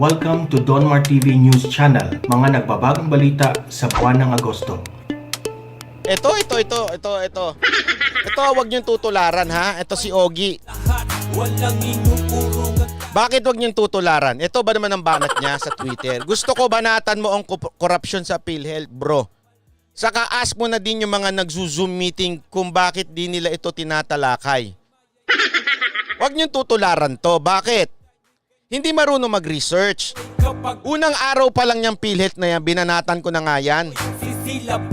Welcome to Donmar TV News Channel, mga nagbabagong balita sa buwan ng Agosto. Ito. Ito, wag niyong tutularan ha. Ito si Ogie. Bakit wag niyong tutularan? Ito ba naman ang banat niya sa Twitter? Gusto ko banatan mo ang korupsyon sa PhilHealth, bro. Saka ask mo na din yung mga nagzo-Zoom meeting kung bakit di nila ito tinatalakay. Wag niyong tutularan to. Bakit? Hindi marunong mag-research. Unang araw pa lang niyang PhilHealth na yan, binanatan ko na nga yan.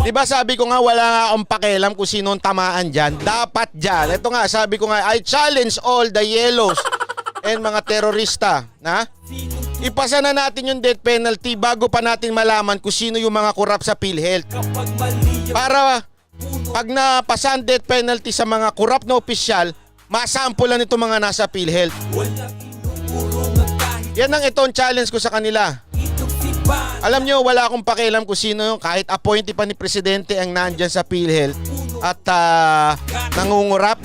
Diba sabi ko nga wala nga akong pakialam kung sinong tamaan dyan. Dapat dyan. Ito nga, sabi ko nga, I challenge all the yellows and mga terorista. Na? Ipasa na natin yung death penalty bago pa natin malaman kung sino yung mga korap sa PhilHealth. Para pag napasa ang death penalty sa mga korap na opisyal, masampulan ito mga nasa PhilHealth. Yan ang itong challenge ko sa kanila. Alam nyo, wala akong pakialam kung sino yung kahit appointee pa ni Presidente ang nandyan sa PhilHealth at nangungurap.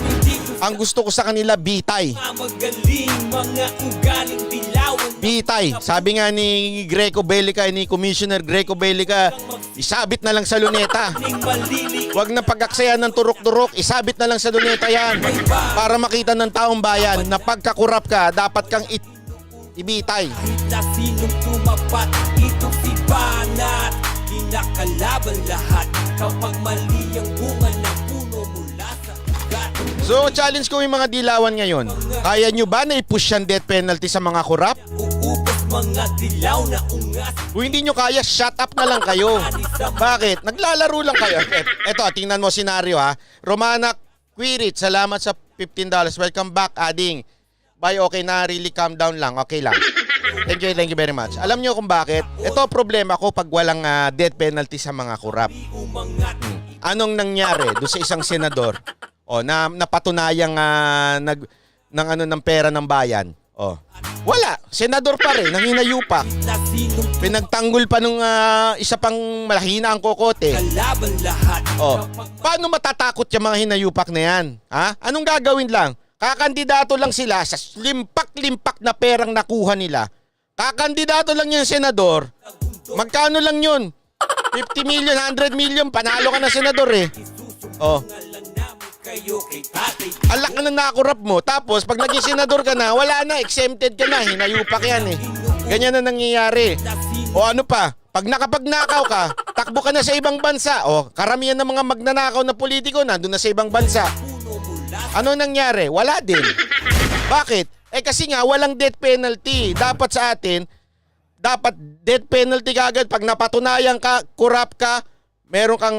Ang gusto ko sa kanila, bitay. Bitay. Sabi nga ni Greco Bellica, ni Commissioner Greco Bellica, isabit na lang sa luneta. Huwag na pag-aksayan ng turok-turok, isabit na lang sa luneta yan. Para makita ng taong bayan na pagkakurap ka, dapat kang ibitay. Sinong tumapat, itong si Banat. Kinakalaban lahat kapag mali ang bunga ng puno mula sa ugat. So challenge ko yung mga dilawan ngayon. Kaya nyo ba na i-push yung death penalty sa mga kurap? Uupos mga dilaw na ungas. Kung hindi nyo kaya, shut up na lang kayo. Bakit? Naglalaro lang kayo. Eto, tingnan mo senaryo ha. Romana Quirit, salamat sa $15. Welcome back, Ading. Bye, okay na, really calm down lang, okay lang. Thank you very much. Alam nyo kung bakit? Ito problema ko pag walang death penalty sa mga kurap. Anong nangyari doon sa isang senador? Na napatunayang ng pera ng bayan. Wala, senador pa rin, nanginayupak. Pinagtanggol pa nung isa pang malahina ang kokote. Paano matatakot yung mga hinayupak na yan? Ha? Anong gagawin lang? Kakandidato lang sila sa limpak-limpak na perang nakuha nila. Kakandidato lang yung senador. Magkano lang yun? 50 million, 100 million, panalo ka na senador eh. Alak ka na nakurap mo. Tapos pag naging senador ka na, wala na, exempted ka na. Hinayupak yan eh. Ganyan na nangyayari. Ano pa? Pag nakapagnakaw ka, takbo ka na sa ibang bansa. Karamihan ng mga magnanakaw na politiko na doon na sa ibang bansa. Ano nangyari? Wala din. Bakit? Kasi nga walang death penalty. Dapat sa atin, dapat death penalty kagad pag napatunayan ka, kurap ka, meron kang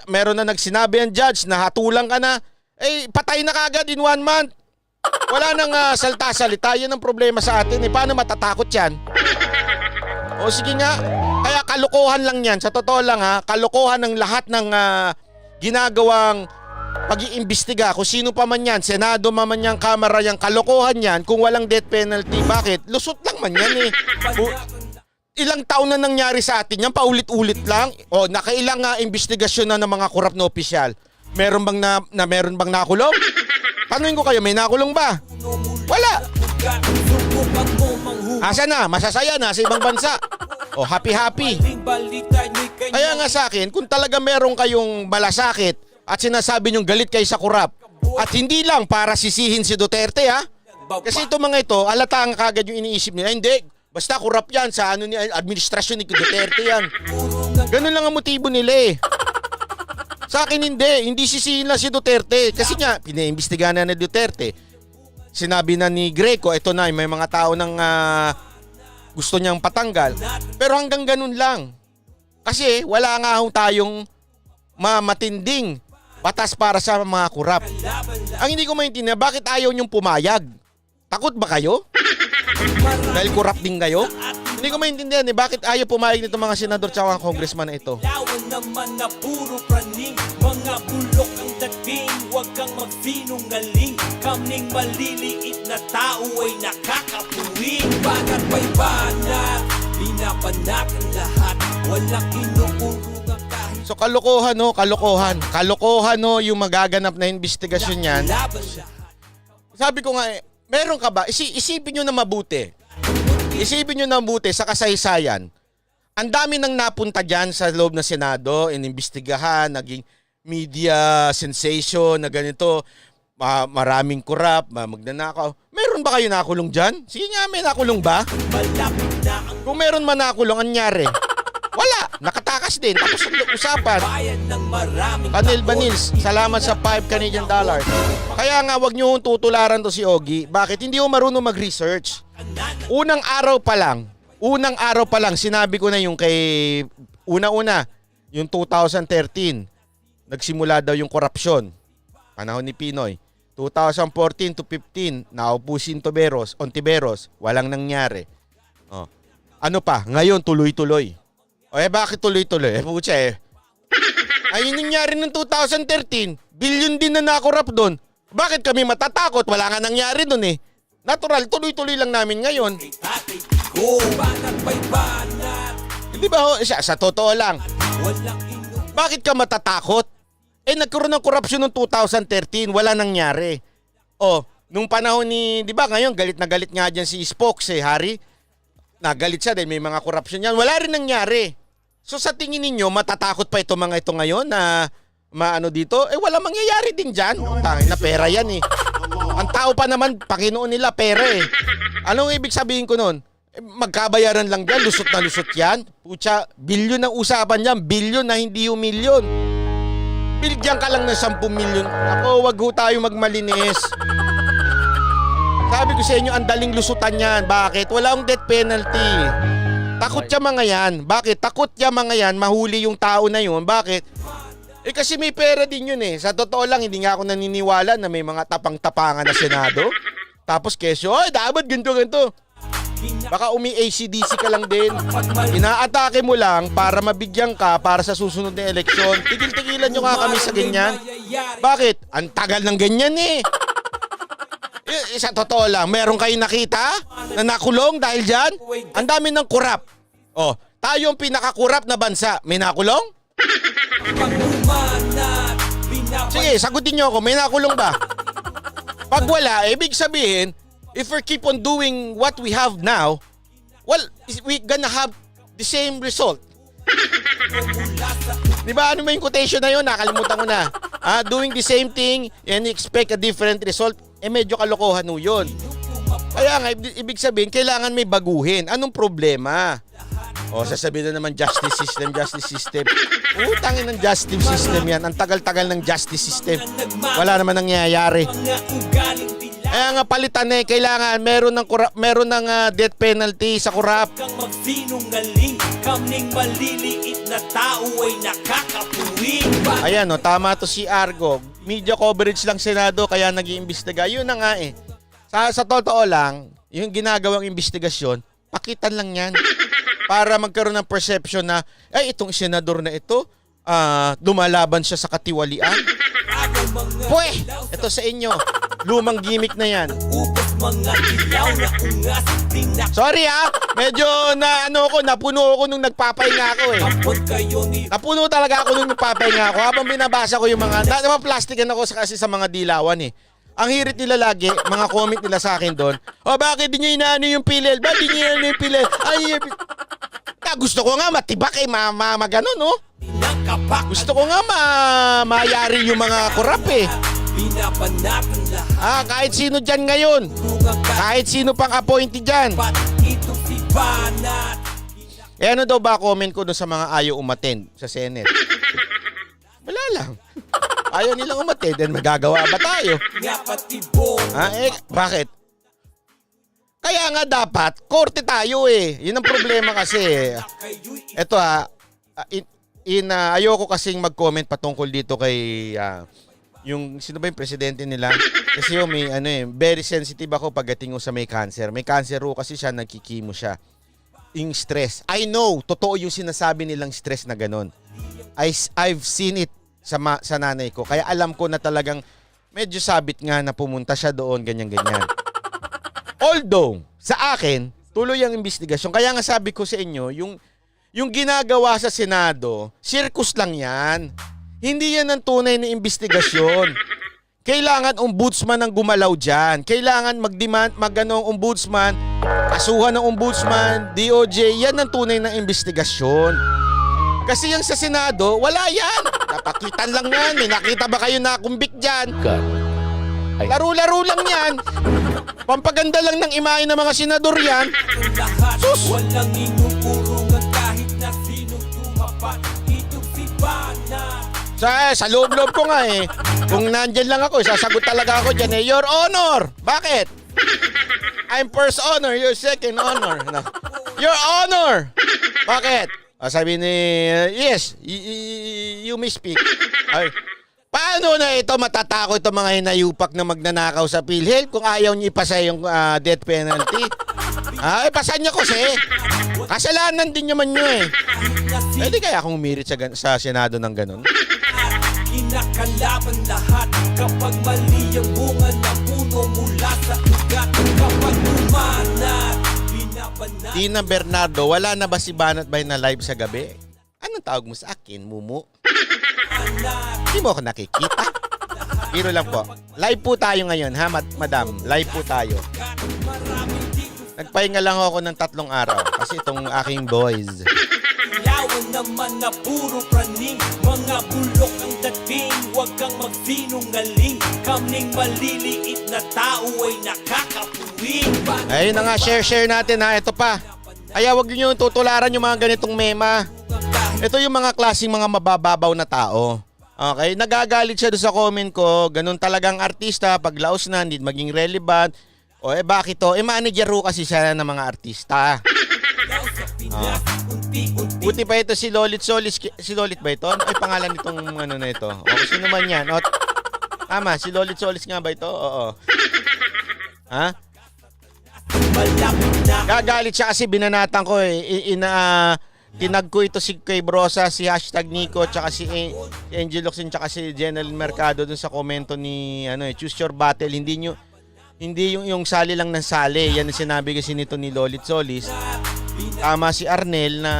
meron na nagsinabi ang judge na hatulang ka na, patay na kagad in 1 month. Wala nang salta-salita. Yan ang problema sa atin. Paano matatakot yan? Sige nga. Kaya kalokohan lang yan. Sa totoo lang kalokohan ng lahat ng ginagawang pag-iimbestiga kung sino pa man yan, Senado man yan, Kamara yan, kalokohan yan kung walang death penalty. Bakit? Lusot lang man yan eh. Ilang taon na nangyari sa atin yan, paulit-ulit lang. Nakailang investigasyon na ng mga korap na opisyal. Meron bang nakulong? Tanungin ko kayo, may nakulong ba? Wala. Asa na? Masasaya na sa ibang bansa. Happy-happy. Kaya nga sa akin, kung talaga meron kayong malasakit at sinasabi niyong galit kayo sa kurap, at hindi lang para sisihin si Duterte kasi ito mga ito, alata nga kagad yung iniisip nila, hindi, basta kurap yan sa ni administrasyon ni Duterte yan. Ganun lang ang motibo nila eh. Sa akin hindi sisihin lang si Duterte kasi nga, pinaimbestigahan na ni Duterte. Sinabi na ni Greco, ito na, may mga tao nang gusto niyang patanggal. Pero hanggang ganun lang. Kasi wala nga tayong matinding batas para sa mga kurap. Ang hindi ko maintindihan, bakit ayaw niyong pumayag? Takot ba kayo? Dahil kurap din kayo? Hindi ko maintindihan bakit ayaw pumayag nito mga senador at mga congressman na ito. Lawan naman na puro praning, mga bulok ang dating, huwag kang magsinungaling. Kaming maliliit na tao ay nakakapuwing. Banat may banat, pinapanat ang lahat, walang inuurong ang kahit. So kalokohan kalokohan. Kalokohan yung magaganap na investigasyon yan. Sabi ko nga meron ka ba? Isipin nyo na mabuti. Isipin nyo na mabuti sa kasaysayan. Ang dami nang napunta dyan sa loob ng Senado, inimbestigahan, naging media sensation na ganito, maraming korap, magnanakaw. Meron ba kayo nakulong dyan? Sige nga, may nakulong ba? Kung meron man nakulong, anyari? Wala, nakatakas din. Tapos ang usapan. Panil Banils, salamat sa 5 Canadian dollars. Kaya nga, wag nyo tutularan to si Ogie. Bakit? Hindi ko marunong mag-research. Unang araw pa lang, sinabi ko na yung kay, una-una, yung 2013, nagsimula daw yung korupsyon. Panahon ni Pinoy. 2014 to 15, naupo si Ontiveros, walang nangyari. Oh. Ano pa? Ngayon, tuloy-tuloy. O bakit tuloy-tuloy? Pucha ayun nangyari ng 2013, billion din na nakorap doon. Bakit kami matatakot? Wala nga nangyari doon eh. Natural, tuloy-tuloy lang namin ngayon. Hindi ba sa totoo lang? Bakit ka matatakot? Nagkaroon ng korupsyon noong 2013, wala nangyari. Nung panahon ni, di ba ngayon, galit na galit nga dyan si Spokes Harry. Nagalit siya dahil may mga korupsyon yan. Wala rin nangyari. So sa tingin ninyo, matatakot pa ito mga ito ngayon na maano dito? Wala mangyayari din dyan. Tangin na pera yan eh. Ang tao pa naman, Panginoon nila, pera eh. Anong ibig sabihin ko nun? Magkabayaran lang dyan, lusot na lusot yan. Pucha, bilyon ang usapan dyan, bilyon na hindi yung milyon. Bigyan ka lang ng 10 milyon. Ako, wag ho tayo magmalinis. Sabi ko sa inyo, ang daling lusutan yan. Bakit? Walang death penalty. Takot siya mga yan. Bakit? Takot siya mga yan, mahuli yung tao na yun. Bakit? Kasi may pera din yun eh. Sa totoo lang, hindi nga ako naniniwala na may mga tapang-tapangan na Senado. Tapos kesyo, dapat ganito. Baka umi-ACDC ka lang din. Inaatake mo lang para mabigyan ka para sa susunod na eleksyon. Tigil-tigilan nyo nga kami sa ganyan. Bakit? Ang tagal ng ganyan eh. Sa totoo lang, meron kayong nakita na nakulong dahil dyan? Ang dami ng kurap. Tayo yung pinakakurap na bansa. May nakulong? Sige, sagutin nyo ako. May nakulong ba? Pag wala, ibig sabihin, if we keep on doing what we have now, well, we gonna have the same result. Di ba? Ano ba yung quotation na yun? Nakalimutan ko na. Doing the same thing and expect a different result, medyo kalokohan ho yun. Kaya nga, ibig sabihin, kailangan may baguhin. Anong problema? Sasabihin na naman justice system. Utangin ng justice system yan. Ang tagal-tagal ng justice system. Wala naman nangyayari. Kaya nga palitan kailangan meron ng death penalty sa korap. Kang magsinungaling, kaming maliliit na tao ay nakakapuwing. Ayan tama to si Argo. Media coverage lang Senado kaya nag-iimbestiga. Yun na nga eh. Sa totoo lang, yung ginagawang investigasyon, pakitan lang yan. Para magkaroon ng perception na, itong senador na ito, lumalaban siya sa katiwalian. Ito sa inyo. Lumang gimmick na yan. Sorry medyo napuno ako nung nagpapahinga ako eh. Napuno talaga ako nung nagpapahinga ako. Habang binabasa ko yung mga, napaplastikan ako kasi sa mga dilawan eh. Ang hirit nila lagi, mga comment nila sa akin doon, bakit di nyo inaano yung pilel? Bakit di nyo inaano yung pilel? Gusto ko nga matibak magano no? Gusto ko nga mayari yung mga korap eh. Kahit sino dyan ngayon. Kahit sino pang appointee dyan. Ano daw ba comment ko doon sa mga ayaw umattend sa Senate? Wala lang. Ayaw nilang umattend, then magagawa ba tayo? Bakit? Kaya nga dapat, korte tayo eh. Yun ang problema kasi. Ito ayoko kasing mag-comment patungkol dito kay yung sino ba yung presidente nila? Kasi very sensitive ako pagdating sa may cancer. May cancer kasi siya, nagkikimo siya. Yung stress. I know, totoo yung sinasabi nilang stress na ganun. I've seen it sa nanay ko. Kaya alam ko na talagang medyo sabit nga na pumunta siya doon, ganyan-ganyan. Although, sa akin, tuloy ang investigasyon. Kaya nga sabi ko sa inyo, yung ginagawa sa Senado, circus lang yan. Hindi yan ang tunay na investigasyon. Kailangan ombudsman ang gumalaw dyan. Kailangan ombudsman kasuhan ng ombudsman, DOJ, yan ang tunay na investigasyon. Kasi yung sa Senado, wala yan. Napakitan lang yan. May nakita ba kayo na kumbik dyan? Laro-laro lang yan. Pampaganda lang ng imahe ng mga senador yan. Lahat, walang inupurungan kahit na sino tumapat. Itong si Banat. Sa loob-loob ko nga eh. Kung nandyan lang ako, sasagot talaga ako dyan eh. Your Honor! Bakit? I'm first honor, you're second honor. No. Your Honor! Bakit? Sabi ni, yes, you may speak. Ay, paano na ito matatakot itong mga hinayupak na magnanakaw sa PhilHealth kung ayaw niyo ipasa yung death penalty? Ay, pasan niyo kasi. Kasalanan din naman nyo eh. Pwede kaya akong umirit sa Senado ng ganun? Kinakalaban lahat kapag mali ang bunga ng puno mula sa ugat. Kapag umanat, binabanat. Tina Bernardo, wala na ba si Banat Bay na live sa gabi? Anong tawag mo sa akin, Mumu? Hindi mo ako nakikita? Biro lang po. Live po tayo ngayon, ha, madam? Live po tayo. Nagpahinga lang ako ng 3 araw kasi itong aking boys. Ilawan naman na puro praning, mga bulok ang dating. Huwag kang magsinungaling, kaming maliliit na tao ay nakakapuwing. Ayun na nga, share natin ha. Ito pa. Kaya wag niyo tutularan yung mga ganitong mema. Ito yung mga klaseng mga mabababaw na tao. Okay, nagagalit siya doon sa comment ko. Ganun talagang artista, pag laos na, hindi maging relevant. O bakit to? Manager ro kasi siya ng mga artista. Buti pa ito si Lolit Solis. Si Lolit ba ito? Ay, pangalan nitong ano na ito. O, sino man yan? O, tama, si Lolit Solis nga ba ito? Oo. Ha? Gagalit siya kasi binanatan ko eh. Tinag ko ito si Kay Brosa, si #Nico, tsaka si Angel Locsin, tsaka si Jenel Mercado dun sa komento ni Choose Your Battle. Hindi yung sali lang ng sali. Yan ang sinabi kasi nito ni Lolit Solis. Tama si Arnel na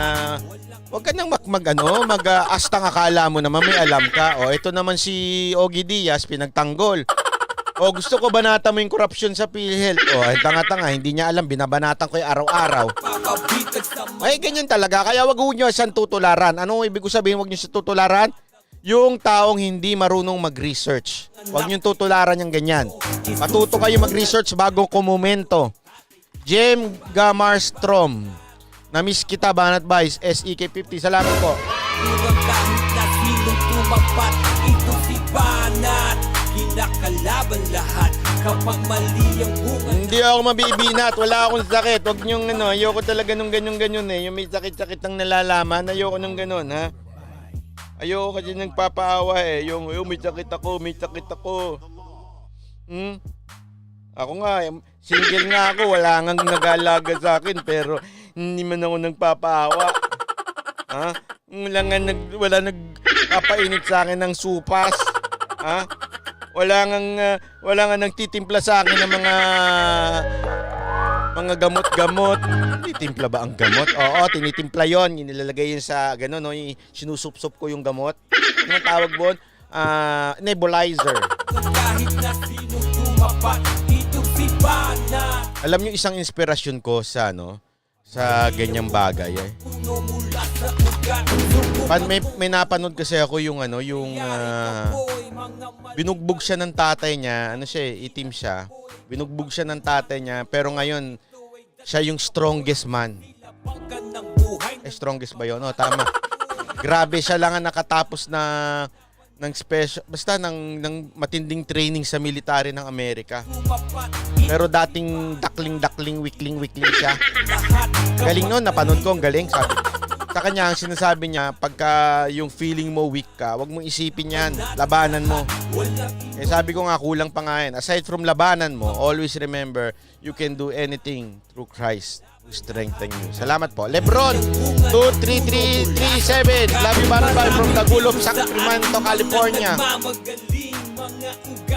wag ka nang mag-astang akala mo naman may alam ka. O ito naman si Ogie Diaz pinagtanggol. O gusto ko banata mo yung korupsyon sa PhilHealth. O ay tanga-tanga, hindi niya alam, binabanatan ko yung araw-araw. Ay ganyan talaga, kaya wag niyo siyang tutularan. Anong ibig ko sabihin wag niyo siya tutularan? Yung taong hindi marunong mag-research. Wag niyo tutularan yung ganyan. Matuto kayo mag-research bago kumomento. Jem Gamarstrom. Na-miss kita, Banat Vice, SEK50. Salamat po. Kahit na sinong tumapat, ito si Banat. Kinakalaban lahat kapag mali ang bunga. Hindi ako mabibinat, wala akong sakit. Huwag niyong ayoko talaga nung ganyan eh. Yung may sakit-sakit ang nalalaman, ayoko nung ganun, ha? Ayoko kasi nagpapaawa eh. Yung may sakit ako. Ako nga, single nga ako, wala nang nag-alaga sa akin, pero hindi man ako nagpapaawa. Ha? Wala nagpapainit sa akin ng supas. Ha? Wala nga nagtitimpla sa akin ng mga gamot-gamot. Titimpla ba ang gamot? Oo, tinitimpla yon. Inilalagay yun sa gano'n, no? Sinusup-sup ko yung gamot. Ano tawag mo? Nebulizer. Kahit na sino tumapat, ito si Banat. Alam niyo isang inspirasyon ko sa sa ganyang bagay eh. Puno mula sa ugat. May napanood kasi ako yung binugbog siya ng tatay niya. Itim siya. Binugbog siya ng tatay niya, pero ngayon siya yung strongest man. Strongest ba yun? O, tama. Grabe, siya lang ang nakatapos ng special, basta ng matinding training sa military ng Amerika. Pero dating dakling, wikling siya. Galing nun, napanood ko, ang galing. Sabi, sa kanya, ang sinasabi niya, pagka yung feeling mo weak ka, wag mong isipin yan, labanan mo. Sabi ko nga, kulang pa nga yan. Aside from labanan mo, always remember, you can do anything through Christ who strengthen you. Salamat po. Lebron, 23337. Love you, Banat Bay, from Tagulop, Sacramento, California. Nagmamagaling mga ugat.